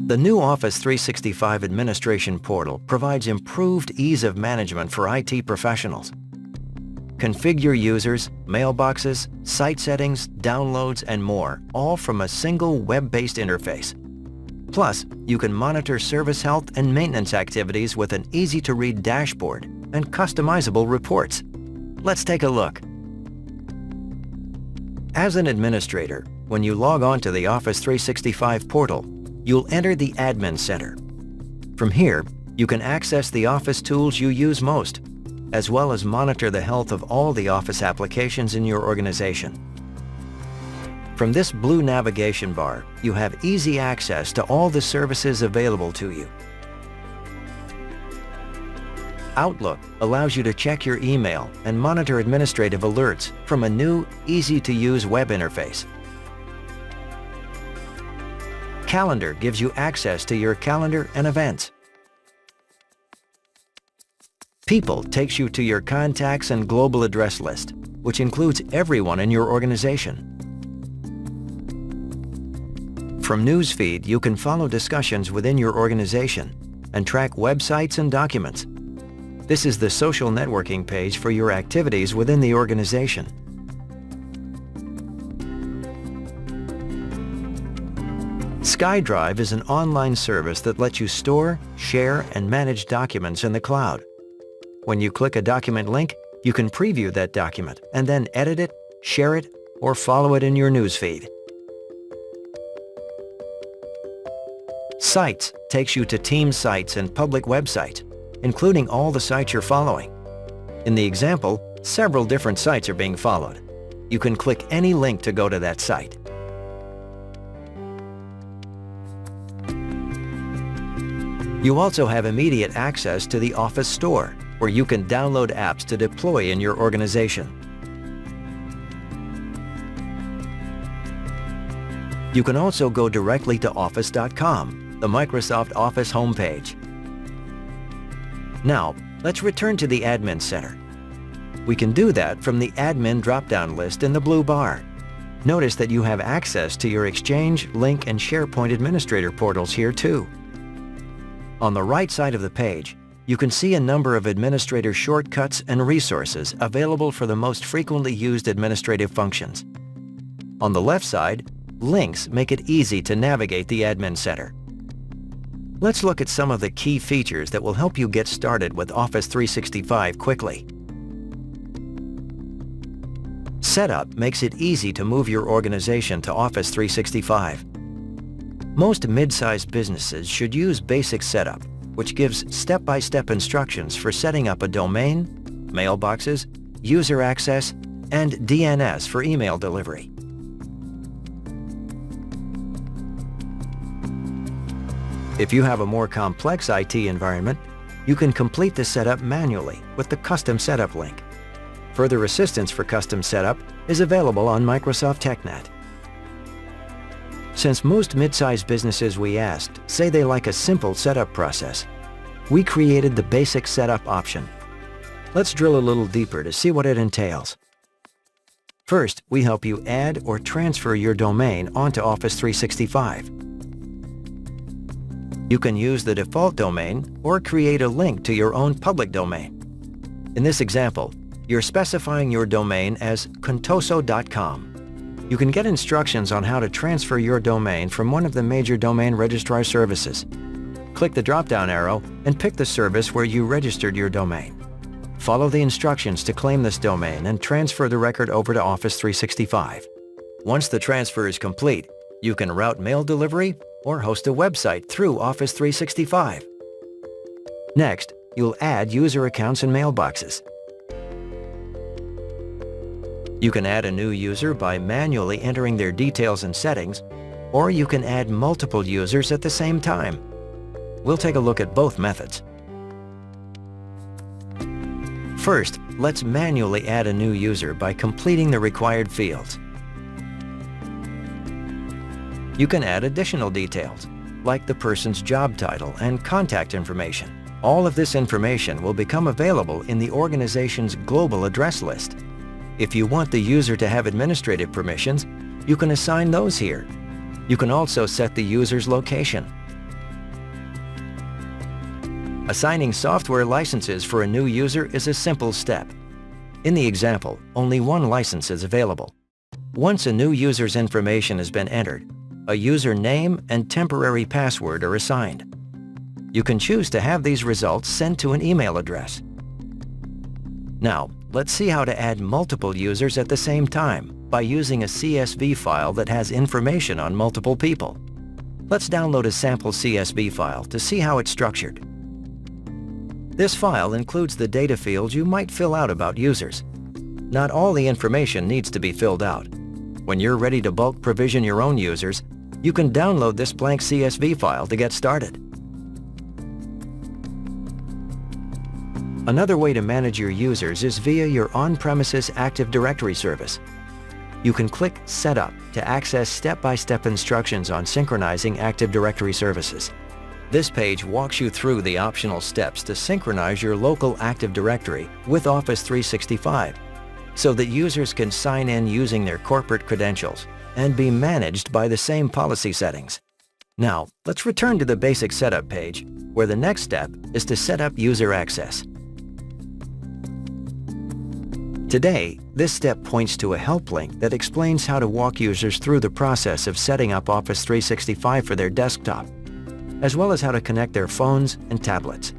The new Office 365 Administration Portal provides improved ease of management for IT professionals. Configure users, mailboxes, site settings, downloads, and more, all from a single web-based interface. Plus, you can monitor service health and maintenance activities with an easy-to-read dashboard and customizable reports. Let's take a look. As an administrator, when you log on to the Office 365 portal, you'll enter the Admin Center. From here, you can access the Office tools you use most, as well as monitor the health of all the Office applications in your organization. From this blue navigation bar, you have easy access to all the services available to you. Outlook allows you to check your email and monitor administrative alerts from a new, easy-to-use web interface. Calendar gives you access to your calendar and events. People takes you to your contacts and global address list, which includes everyone in your organization. From Newsfeed, you can follow discussions within your organization and track websites and documents. This is the social networking page for your activities within the organization. SkyDrive is an online service that lets you store, share, and manage documents in the cloud. When you click a document link, you can preview that document and then edit it, share it, or follow it in your newsfeed. Sites takes you to team sites and public websites, including all the sites you're following. In the example, several different sites are being followed. You can click any link to go to that site. You also have immediate access to the Office Store, where you can download apps to deploy in your organization. You can also go directly to office.com, the Microsoft Office homepage. Now, let's return to the Admin Center. We can do that from the Admin drop-down list in the blue bar. Notice that you have access to your Exchange, Lync, and SharePoint Administrator portals here too. On the right side of the page, you can see a number of administrator shortcuts and resources available for the most frequently used administrative functions. On the left side, links make it easy to navigate the Admin Center. Let's look at some of the key features that will help you get started with Office 365 quickly. Setup makes it easy to move your organization to Office 365. Most mid-sized businesses should use Basic Setup, which gives step-by-step instructions for setting up a domain, mailboxes, user access, and DNS for email delivery. If you have a more complex IT environment, you can complete the setup manually with the Custom Setup link. Further assistance for custom setup is available on Microsoft TechNet. Since most mid-sized businesses we asked say they like a simple setup process, we created the Basic Setup option. Let's drill a little deeper to see what it entails. First, we help you add or transfer your domain onto Office 365. You can use the default domain or create a link to your own public domain. In this example, you're specifying your domain as contoso.com. You can get instructions on how to transfer your domain from one of the major domain registrar services. Click the drop-down arrow and pick the service where you registered your domain. Follow the instructions to claim this domain and transfer the record over to Office 365. Once the transfer is complete, you can route mail delivery or host a website through Office 365. Next, you'll add user accounts and mailboxes. You can add a new user by manually entering their details and settings, or you can add multiple users at the same time. We'll take a look at both methods. First, let's manually add a new user by completing the required fields. You can add additional details, like the person's job title and contact information. All of this information will become available in the organization's global address list. If you want the user to have administrative permissions, you can assign those here. You can also set the user's location. Assigning software licenses for a new user is a simple step. In the example, only one license is available. Once a new user's information has been entered, a user name and temporary password are assigned. You can choose to have these results sent to an email address. Now, let's see how to add multiple users at the same time by using a CSV file that has information on multiple people. Let's download a sample CSV file to see how it's structured. This file includes the data fields you might fill out about users. Not all the information needs to be filled out. When you're ready to bulk provision your own users, you can download this blank CSV file to get started. Another way to manage your users is via your on-premises Active Directory service. You can click Setup to access step-by-step instructions on synchronizing Active Directory services. This page walks you through the optional steps to synchronize your local Active Directory with Office 365 so that users can sign in using their corporate credentials and be managed by the same policy settings. Now, let's return to the basic setup page, where the next step is to set up user access. Today, this step points to a help link that explains how to walk users through the process of setting up Office 365 for their desktop, as well as how to connect their phones and tablets.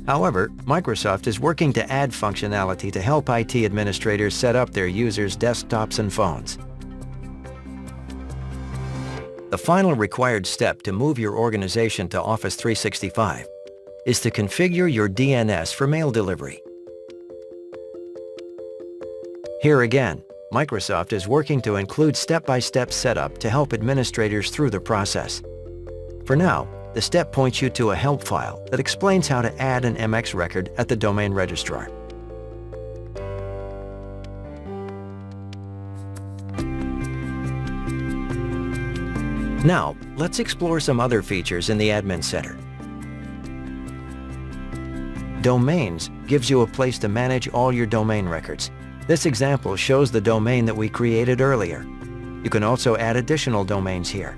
However, Microsoft is working to add functionality to help IT administrators set up their users' desktops and phones. The final required step to move your organization to Office 365 is to configure your DNS for mail delivery. Here again, Microsoft is working to include step-by-step setup to help administrators through the process. For now, the step points you to a help file that explains how to add an MX record at the domain registrar. Now, let's explore some other features in the Admin Center. Domains gives you a place to manage all your domain records. This example shows the domain that we created earlier. You can also add additional domains here.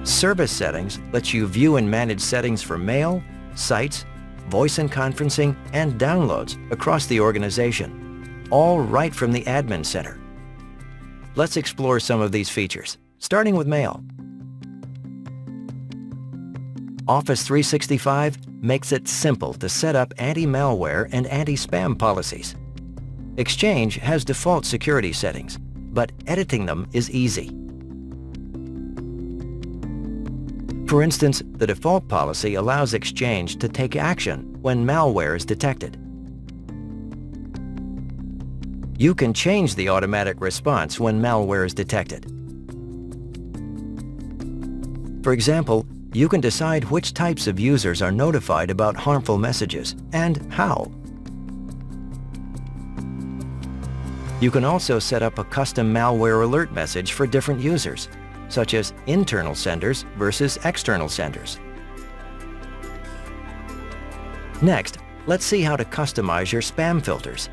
Service Settings lets you view and manage settings for mail, sites, voice and conferencing, and downloads across the organization, all right from the Admin Center. Let's explore some of these features, starting with Mail. Office 365 makes it simple to set up anti-malware and anti-spam policies. Exchange has default security settings, but editing them is easy. For instance, the default policy allows Exchange to take action when malware is detected. You can change the automatic response when malware is detected. For example, you can decide which types of users are notified about harmful messages and how. You can also set up a custom malware alert message for different users, such as internal senders versus external senders. Next, let's see how to customize your spam filters.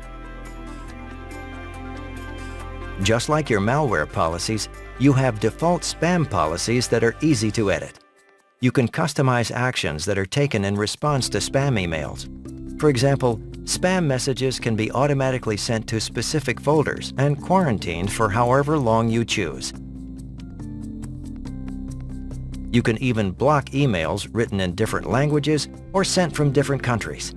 Just like your malware policies, you have default spam policies that are easy to edit. You can customize actions that are taken in response to spam emails. For example, spam messages can be automatically sent to specific folders and quarantined for however long you choose. You can even block emails written in different languages or sent from different countries.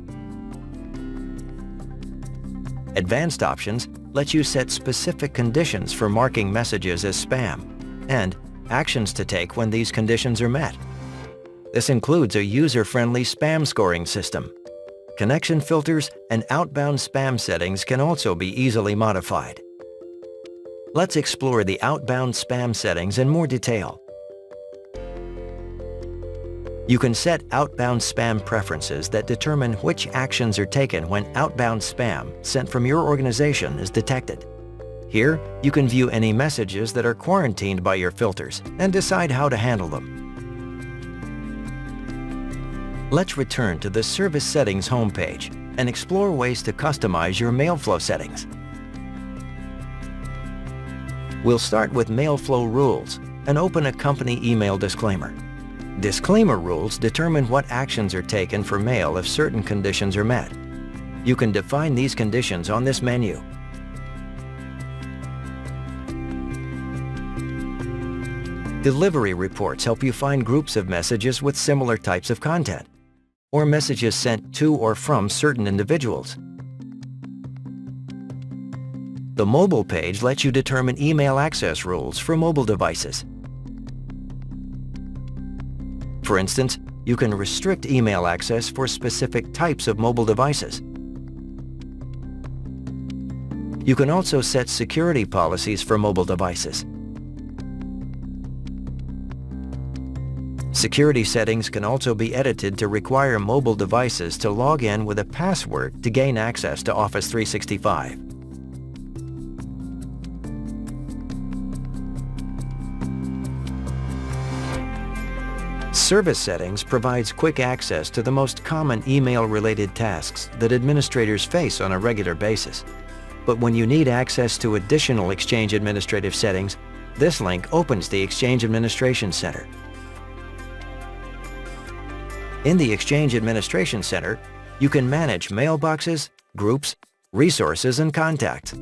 Advanced options let you set specific conditions for marking messages as spam and actions to take when these conditions are met. This includes a user-friendly spam scoring system. Connection filters and outbound spam settings can also be easily modified. Let's explore the outbound spam settings in more detail. You can set outbound spam preferences that determine which actions are taken when outbound spam sent from your organization is detected. Here, you can view any messages that are quarantined by your filters and decide how to handle them. Let's return to the Service Settings homepage and explore ways to customize your mail flow settings. We'll start with mail flow rules and open a company email disclaimer. Disclaimer rules determine what actions are taken for mail if certain conditions are met. You can define these conditions on this menu. Delivery reports help you find groups of messages with similar types of content, or messages sent to or from certain individuals. The mobile page lets you determine email access rules for mobile devices. For instance, you can restrict email access for specific types of mobile devices. You can also set security policies for mobile devices. Security settings can also be edited to require mobile devices to log in with a password to gain access to Office 365. Service settings provides quick access to the most common email-related tasks that administrators face on a regular basis. But when you need access to additional Exchange administrative settings, this link opens the Exchange Administration Center. In the Exchange Administration Center, you can manage mailboxes, groups, resources, and contacts.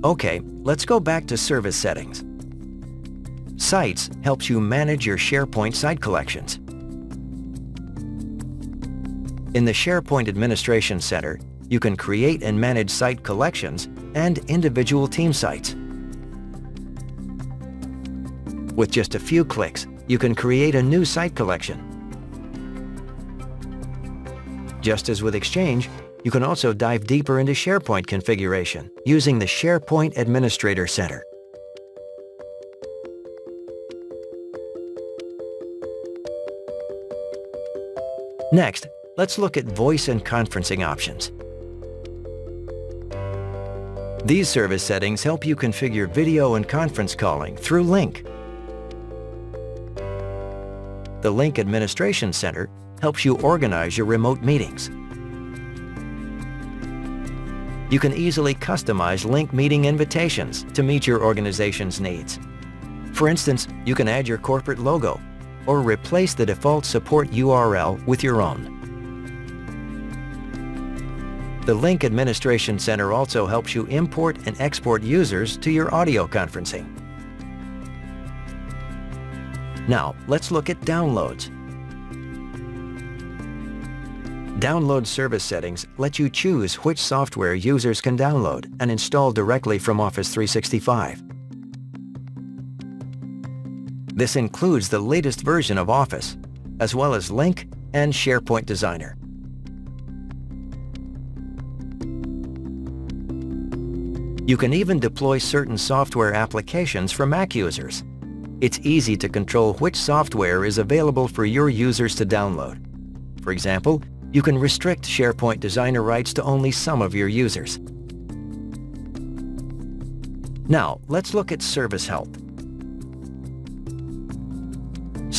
Okay, let's go back to service settings. Sites helps you manage your SharePoint site collections. In the SharePoint Administration Center, you can create and manage site collections and individual team sites. With just a few clicks, you can create a new site collection. Just as with Exchange, you can also dive deeper into SharePoint configuration using the SharePoint Administrator Center. Next, let's look at voice and conferencing options. These service settings help you configure video and conference calling through Lync. The Lync Administration Center helps you organize your remote meetings. You can easily customize Lync meeting invitations to meet your organization's needs. For instance, you can add your corporate logo or replace the default support URL with your own. The Lync Administration Center also helps you import and export users to your audio conferencing. Now, let's look at downloads. Download service settings let you choose which software users can download and install directly from Office 365. This includes the latest version of Office, as well as Lync and SharePoint Designer. You can even deploy certain software applications for Mac users. It's easy to control which software is available for your users to download. For example, you can restrict SharePoint Designer rights to only some of your users. Now, let's look at Service Health.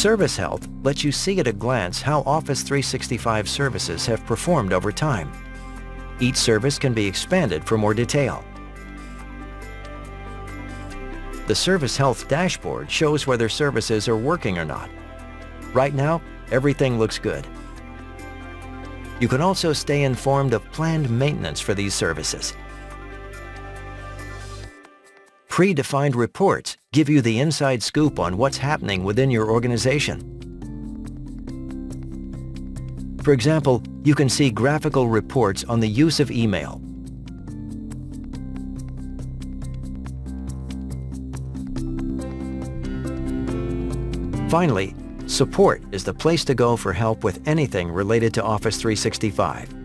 Service Health lets you see at a glance how Office 365 services have performed over time. Each service can be expanded for more detail. The Service Health dashboard shows whether services are working or not. Right now, everything looks good. You can also stay informed of planned maintenance for these services. Predefined reports give you the inside scoop on what's happening within your organization. For example, you can see graphical reports on the use of email. Finally, support is the place to go for help with anything related to Office 365.